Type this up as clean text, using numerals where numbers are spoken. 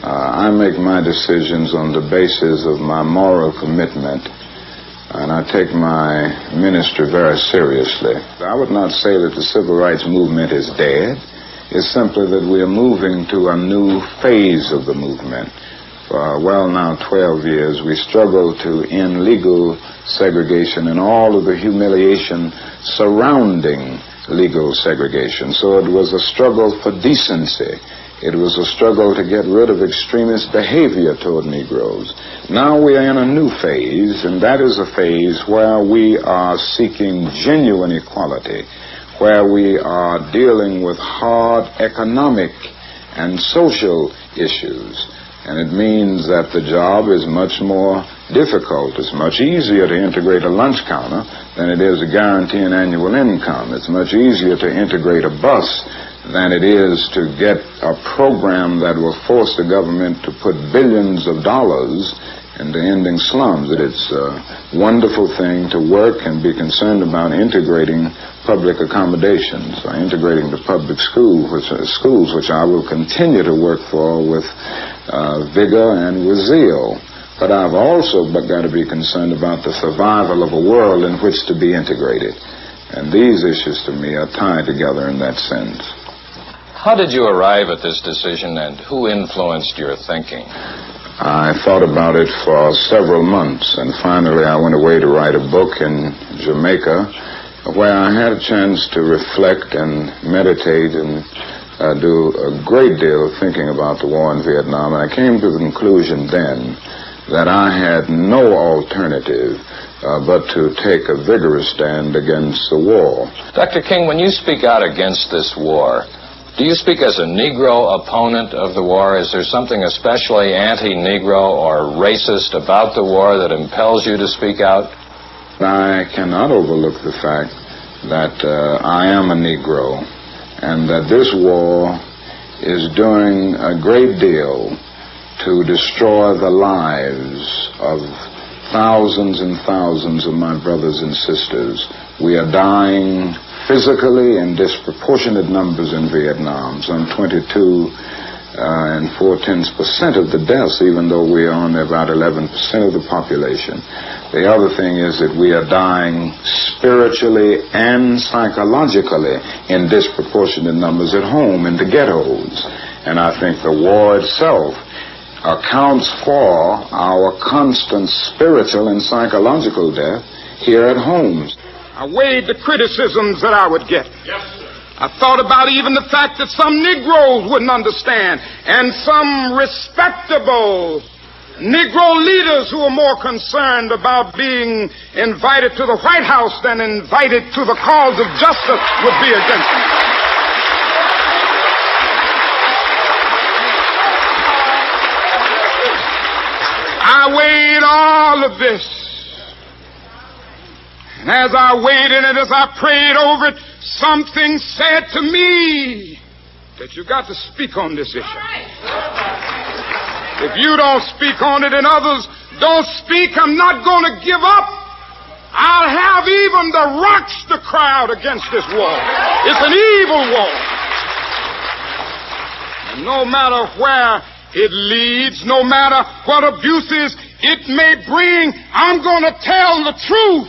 I make my decisions on the basis of my moral commitment, and I take my ministry very seriously. I would not say that the civil rights movement is dead. It's simply that we are moving to a new phase of the movement. For now 12 years, we struggled to end legal segregation and all of the humiliation surrounding legal segregation. So it was a struggle for decency. It was a struggle to get rid of extremist behavior toward Negroes. Now we are in a new phase, and that is a phase where we are seeking genuine equality, where we are dealing with hard economic and social issues. And it means that the job is much more difficult. It's much easier to integrate a lunch counter than it is to guarantee an annual income. It's much easier to integrate a bus than it is to get a program that will force the government to put billions of dollars into ending slums. It's a wonderful thing to work and be concerned about integrating public accommodations, or integrating the public schools, which I will continue to work for with vigor and with zeal. But I've also got to be concerned about the survival of a world in which to be integrated. And these issues to me are tied together in that sense. How did you arrive at this decision, and who influenced your thinking? I thought about it for several months, and finally I went away to write a book in Jamaica where I had a chance to reflect and meditate and do a great deal of thinking about the war in Vietnam. And I came to the conclusion then that I had no alternative but to take a vigorous stand against the war. Dr. King, when you speak out against this war, do you speak as a Negro opponent of the war? Is there something especially anti-Negro or racist about the war that impels you to speak out? I cannot overlook the fact that I am a Negro, and that this war is doing a great deal to destroy the lives of thousands and thousands of my brothers and sisters. We are dying physically in disproportionate numbers in Vietnam, some 22 and 4/10% of the deaths, even though we are only about 11% of the population. The other thing is that we are dying spiritually and psychologically in disproportionate numbers at home, in the ghettos. And I think the war itself accounts for our constant spiritual and psychological death here at home. I weighed the criticisms that I would get. Yes, sir. I thought about even the fact that some Negroes wouldn't understand, and some respectable Negro leaders who are more concerned about being invited to the White House than invited to the cause of justice would be against me. I weighed all of this. And as I weighed in it, as I prayed over it, something said to me that you got to speak on this issue. If you don't speak on it and others don't speak, I'm not going to give up. I'll have even the rocks to cry out against this war. It's an evil war. And no matter where it leads, no matter what abuses it may bring, I'm going to tell the truth.